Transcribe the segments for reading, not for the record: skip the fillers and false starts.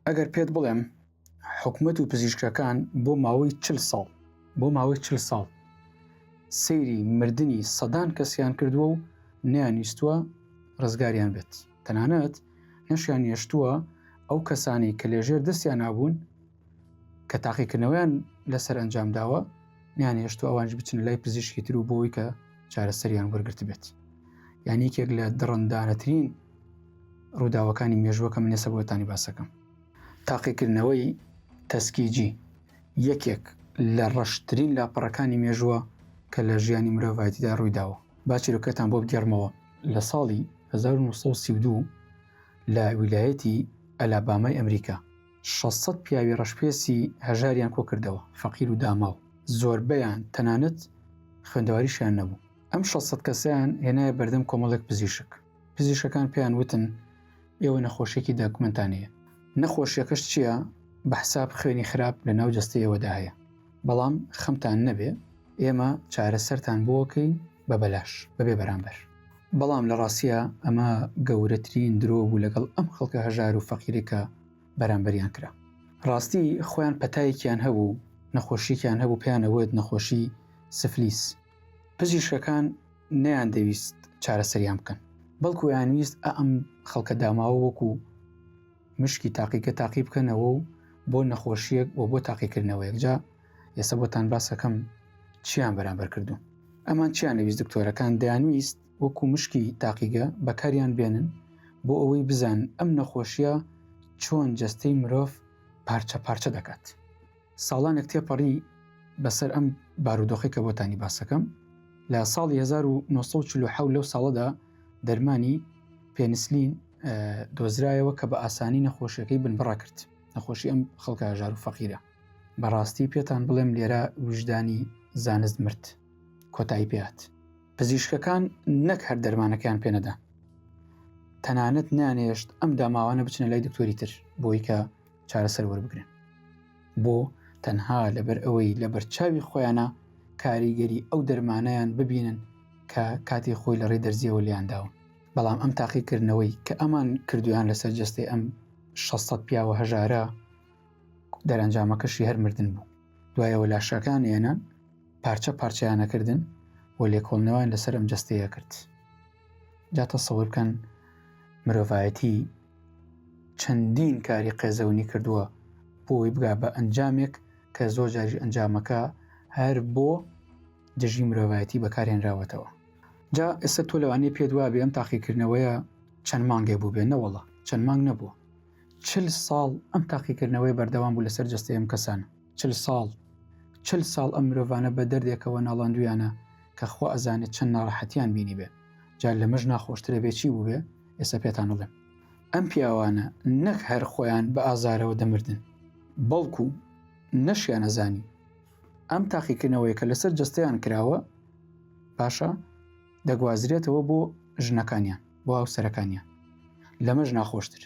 ئەگەر پێت بڵێم حکوومەت و پزیشکەکان بۆ ماوەی 40 ساڵ سەیری مردنی سەدان کەسیان کردووە و نەیانویستووە ڕزگاریان بێت، تەنانەت نەشیان هێشتووە ئەو کەسانی کە لێژێر دەستیان نابوون کە تاقیکردنەوەیان لەسەر ئەنجام داوە نیان هێشتووە ئەوانش بچن لای پزیشکی تر و بۆی کە چارەسەریان وەرگرت بێت. یعنی یەکێک لە دڕندانەترین ڕووداوەکانی مێژووە کە من ێستا بۆتانی باسەکەم. تاقیکردنەوەی تەسکیجی یەکێک لە ڕەشترین لاپەڕەکانی مێژووە کە لە ژیانی مرۆڤایەتیدا ڕوویداوە. با چیرۆکەتان بۆ بگەڕمەوە. لە ساڵی 1932 لە ویلایەتی ئەلابامای ئەمریکا 600 پیاوی ڕەشپێسی هەژاریان کۆ کردەوە، فەقیر و داماو، زۆربەیان تەنانەت خوێندەواریشیان نەبوو. ئەم 600 کەسیان هێنایە بەردەم کۆمەڵێک پزیشکەکان پێیان وتن ئێوە نەخۆشیێکی داکومنتانەیە، نەخۆشیەکەش چییە؟ بە حساب خوێنی خراپ لە ناو جەستەی ئێوەدا هەیە، بەڵام خەمتان نەبێ ئێمە چارەسەرتان بۆکەین بە بەلاش بەبێ بەرامبەر. بەڵام لە ڕاستیە ئەمە گەورەترین درۆ بوو لەگەڵ ئەم خەڵکە هەژار و فەقیرێکە بەرامبەریان کرا. ڕاستی خۆیان پەتایەکیان هەبوو، نەخۆشییان هەبوو، پێیانەوەت نەخۆشی سفلیس. پزیشکەکان نەیان دەویست چارەسەریان بکەن، بەڵکو یانویست ئەم خەڵکە داماوە وەکو مشکی تاقیکە تاقی بکەنەوە و بۆ نەخۆشیەک و بۆ تاقیکردنەوەیەک. جا ئێستا بۆتان باسەکەم چیان بەرامبەر کردو. ئەمان چیان نەویست دکتۆرەکان؟ دەیانویست وەکو مشکی تاقیگە بەکاریان بێنن بۆ ئەوەی بزان ئەم نەخۆشیە چۆن جەستەی مرۆڤ پارچە پارچە دەکات. ساڵانێک تێپەڕی بەسەر ئەم بارودۆخی کە بۆتانی باسەکەم. لە ساڵی 1947 لەو ساڵەدا دەرمانی پێنسلین دۆزرایەوە کە بە ئاسانی نەخۆشیەکەی بنبڕا کرد، نەخۆشی ئەم خەڵکە هەژار و فەقیرە. بەڕاستی پێتان بڵێم لێرە وجدانی زانست مرد، کۆتایی پێات. پزیشکەکان نەک هەر دەرمانەکەیان پێنەدا، تەنانەت نانێشت ئەم داماوانە بچنە لای دکتۆری تر بۆی کە چارەسەر وەربگرن، بۆ تەنها لەبەر ئەوەی لە بەرچاوی خۆیانە کاریگەری ئەو دەرمانەیان ببینن کە کاتی خۆی لە ڕێ دەرزیەوە لیانداون. بەڵام ئەم تاقیکردنەوەی کە ئەمان کردویان لەسەر جەستەی ئەم 600 پیاوە هەژارە دەرەنجامەکەشی هەر مردن بوو. دوایەوە لاشەکان هێنان پارچە پارچەیانەکردن و لێکۆڵنەوەیان لەسەر ئەم جەستەیە کرد. جا تەسەوور بکەن مرۆڤایەتی چەندین کاری قێزەونی کردووە بۆی بگا بە ئەنجامێک کە زۆر جاری ئەنجامەکە هەر بۆ دژی مرۆڤایەتی بەکارهێنراوەتەوە. جا ئێستا تۆ لەوانەیە پێت وابێ ئەم تاقیکردنەوەیە چەند مانگێ بوو بێ؟ نەوەڵڵا چەند مانگ نەبووە، 40 ساڵ ئەم تاقیکردنەوەی بەردەوام بوو لەسەر جەستەی ئەم کەسانە. 40 ساڵ ئەم مرۆڤانە بە دەردێکەوە ناڵاندویانە کە خوا ئەزانێت چەند ناڕەحەتیان بینی بێ. جا لەمەش ناخۆشترە بێ چی بوو بێ؟ ئێستا پێتان بڵێم. ئەم پیاوانە نەک هەر خۆیان بە ئازارەوە دەمردن، بەڵکو نەشیان ئەزانی ئەم تاقیکردنەوەی کە لەسەر جەستەیان کراوە پاشە دەگوازرێتەوە بۆ ژنەکانیان، بۆ هاوسەرەکانیان. لەمەش ناخۆشتر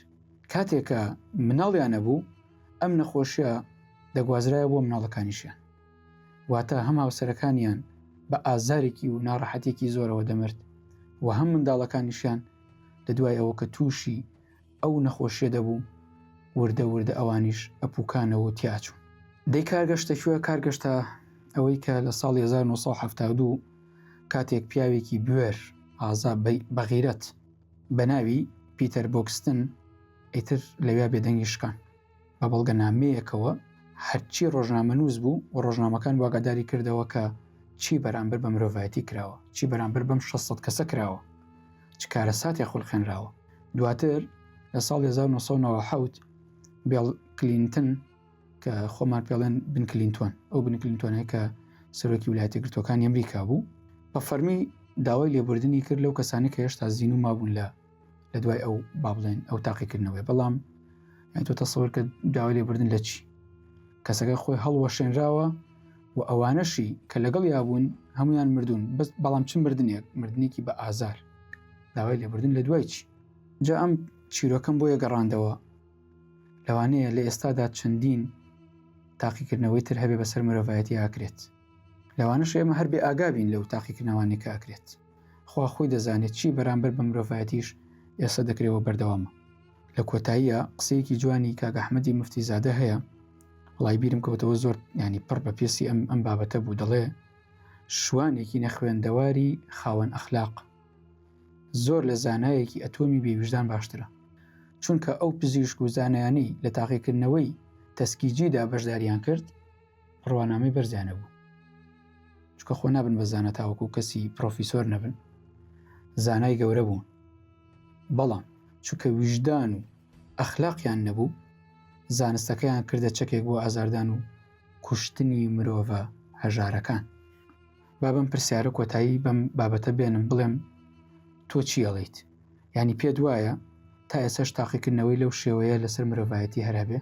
کاتێکە مناڵیان نەبوو ئەم نەخۆشیە دەگوازرایە بۆ مناڵەکانیشیان، واتە هەم هاوسەرەکانیان بە ئازارێکی و ناڕەحەتێکی زۆرەوە دەمرد و هەم منداڵەکانیشیان لە دوای ئەوە کە تووشی ئەو نەخۆشیە دەبوو وردە وردە ئەوانیش ئەپوکانەوە تیاچوون. دەی کارگەشتەکوێ؟ کارگەشتە ئەوەی کە لە ساڵی 1972 کاتێک پیاوێکی بوێر ئازا بەغیرەت بە ناوی پیتەر بۆکستن ئیتر لەویا بێدەنگی شکان بە بەڵگەنامەیەکەوە هەرچی ڕۆژنامەنووس بوو و ڕۆژنامەکان واگاداری کردەوە کە چی بەرامبەر بە مرۆڤایەتی کراوە، چی بەرامبەر بەم 600 کەسە کراوە، چ کارە ساتێ خوڵخێنراوە. دواتر لە ساڵی 1997 بیڵ کلینتن کە خۆمان پێڵێن بن کلینتۆن، ئەو بن کلینتۆنەیە کە سەرۆکی ویلایەتە یەکگرتووەکانی ئەمریکا بوو، بە فەرمی داوای لێبوردنی کرد لەو کەسانی کە هێشتا زین و مابوون لە دوای ئەو با بڵێن ئەو تاقیکردنەوەی. بەڵام تۆ تەسەوور کە داوای لێبوردن لە چی؟ کەسەکە خۆی هەڵوەشێنراوە و ئەوانەشی کە لەگەڵ یابوون هەمویان مردوون، بەڵام چ مردنێک؟ مردنێکی بە ئازار. داوای لێبوردن لە دوای چی؟ جا ئەم چیرۆکەم بۆ یەگەڕاندەوە لەوانەیە لە ئێستادا چەندین تاقیکردنەوەی تر هەبێ بەسەر مرۆڤایەتی ئاکرێت. لەوانەش ئێمە هەر بێ ئاگابین لەو تاقیکردنەوانێک کە ئاکرێت. خوا خۆی دەزانێت چی بەرامبەر بە مرۆڤایەتیش ئێستا دەکرێەوە بەردەوامە. لە کۆتاییە قسەیەکی جوانی کاک ئەحمەدی مفتیزادە هەیە، وڵای بیرم کەوتەوە زۆر ینی پڕ بە پێسی ئەم بابەتە بوو. دەڵێ شوانێکی نەخوێندەواری خاوەن ئەخلاق زۆر لە زانایەکی ئەتۆمی بێویژدان باشترە، چونکە ئەو پزیشک و زانایانەی لە تاقیکردنەوەی تەسکیجیدا بەشداریان کرد ڕوانامەی بەرزیانە بوو، چکە خۆ نابن بە زانە تاوەکو کەسی پرۆفیسۆر نەبن، زانای گەورە بوون، بەڵام چونکە ویژدان و ئەخلاقیان نەبوو زانستەکەیان کردە چەکێک بۆ ئازاردان و کوشتنی مرۆڤە هەژارەکان. با بەم پرسیارە کۆتایی بەم بابەتە بێنم بڵێم تۆ چی ئەڵێیت؟ ینی پێت وایە تا ئێسەش تاقیکردنەوەی لەو شێوەیە لەسەر مرۆڤایەتی هەرابێ؟